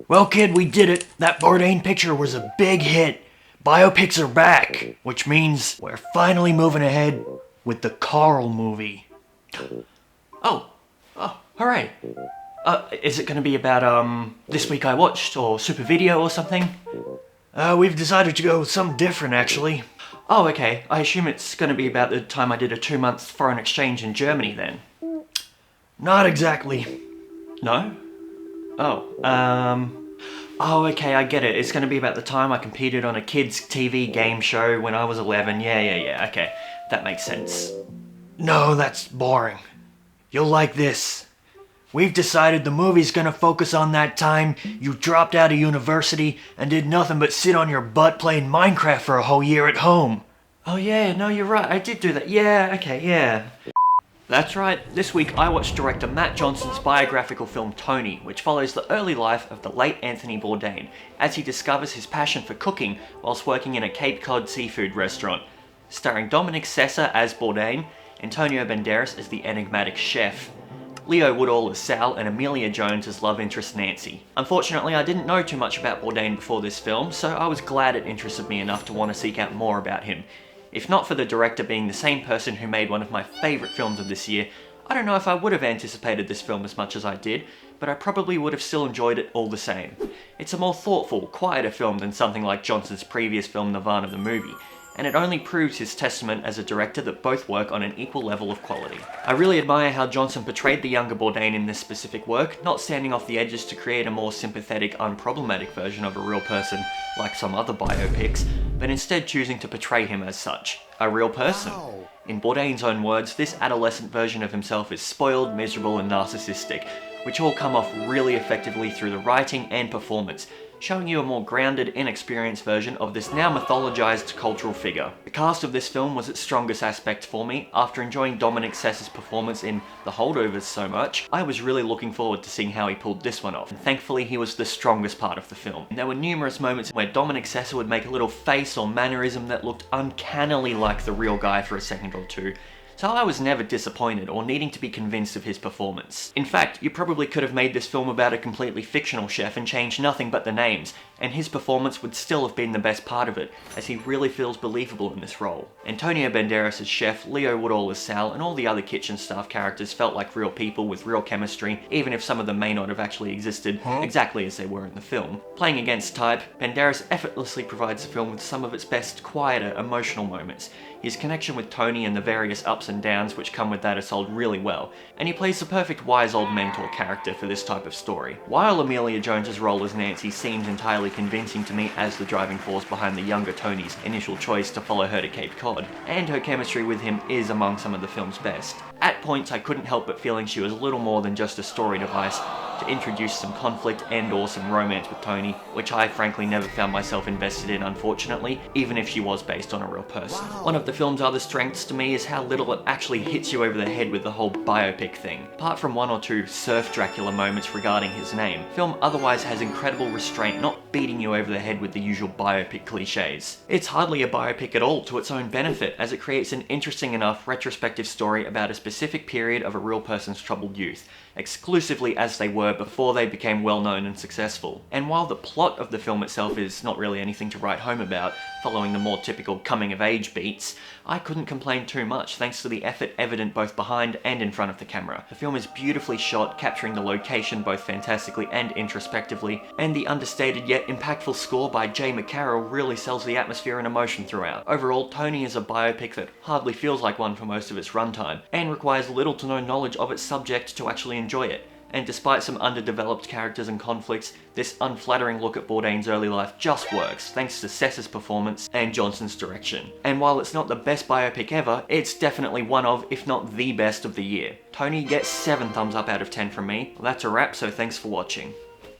Well, kid, we did it. That Bourdain picture was a big hit. Biopics are back, which means we're finally moving ahead with the Karl movie. Oh, hooray. Is it gonna be about, This Week I Watched, or Super Video or something? We've decided to go with something different, actually. Oh, okay. I assume it's gonna be about the time I did a 2-month foreign exchange in Germany then. Not exactly. No? Oh, okay, I get it. It's gonna be about the time I competed on a kids' TV game show when I was 11. Yeah, okay. That makes sense. No, that's boring. You'll like this. We've decided the movie's gonna focus on that time you dropped out of university and did nothing but sit on your butt playing Minecraft for a whole year at home. Oh yeah, no, you're right. I did do that. Yeah, okay, yeah. That's right, this week I watched director Matt Johnson's biographical film Tony, which follows the early life of the late Anthony Bourdain, as he discovers his passion for cooking whilst working in a Cape Cod seafood restaurant. Starring Dominic Sessa as Bourdain, Antonio Banderas as the enigmatic chef, Leo Woodall as Sal, and Amelia Jones as love interest Nancy. Unfortunately, I didn't know too much about Bourdain before this film, so I was glad it interested me enough to want to seek out more about him. If not for the director being the same person who made one of my favourite films of this year, I don't know if I would have anticipated this film as much as I did, but I probably would have still enjoyed it all the same. It's a more thoughtful, quieter film than something like Johnson's previous film Nirvana the Movie, and it only proves his testament as a director that both work on an equal level of quality. I really admire how Johnson portrayed the younger Bourdain in this specific work, not standing off the edges to create a more sympathetic, unproblematic version of a real person, like some other biopics, but instead choosing to portray him as such. A real person. In Bourdain's own words, this adolescent version of himself is spoiled, miserable, and narcissistic, which all come off really effectively through the writing and performance, showing you a more grounded, inexperienced version of this now mythologized cultural figure. The cast of this film was its strongest aspect for me. After enjoying Dominic Sessa's performance in The Holdovers so much, I was really looking forward to seeing how he pulled this one off, and thankfully he was the strongest part of the film. And there were numerous moments where Dominic Sessa would make a little face or mannerism that looked uncannily like the real guy for a second or two, so I was never disappointed or needing to be convinced of his performance. In fact, you probably could have made this film about a completely fictional chef and changed nothing but the names, and his performance would still have been the best part of it, as he really feels believable in this role. Antonio Banderas as chef, Leo Woodall as Sal, and all the other kitchen staff characters felt like real people with real chemistry, even if some of them may not have actually existed exactly as they were in the film. Playing against type, Banderas effortlessly provides the film with some of its best, quieter, emotional moments. His connection with Tony and the various ups and downs which come with that are sold really well, and he plays the perfect wise old mentor character for this type of story. While Amelia Jones's role as Nancy seems entirely convincing to me as the driving force behind the younger Tony's initial choice to follow her to Cape Cod, and her chemistry with him is among some of the film's best. At points I couldn't help but feeling she was little more than just a story device to introduce some conflict and or some romance with Tony, which I frankly never found myself invested in, unfortunately, even if she was based on a real person. One of the film's other strengths to me is how little it actually hits you over the head with the whole biopic thing. Apart from one or two surf Dracula moments regarding his name, film otherwise has incredible restraint, not beating you over the head with the usual biopic cliches. It's hardly a biopic at all to its own benefit, as it creates an interesting enough retrospective story about a specific period of a real person's troubled youth, exclusively as they were before they became well known and successful. And while the plot of the film itself is not really anything to write home about, following the more typical coming of age beats, I couldn't complain too much thanks to the effort evident both behind and in front of the camera. The film is beautifully shot, capturing the location both fantastically and introspectively, and the understated yet impactful score by Jay McCarroll really sells the atmosphere and emotion throughout. Overall, Tony is a biopic that hardly feels like one for most of its runtime, and requires little to no knowledge of its subject to actually enjoy it. And despite some underdeveloped characters and conflicts, this unflattering look at Bourdain's early life just works, thanks to Sessa's performance and Johnson's direction. And while it's not the best biopic ever, it's definitely one of, if not the best of the year. Tony gets 7 thumbs up out of 10 from me. Well, that's a wrap, so thanks for watching.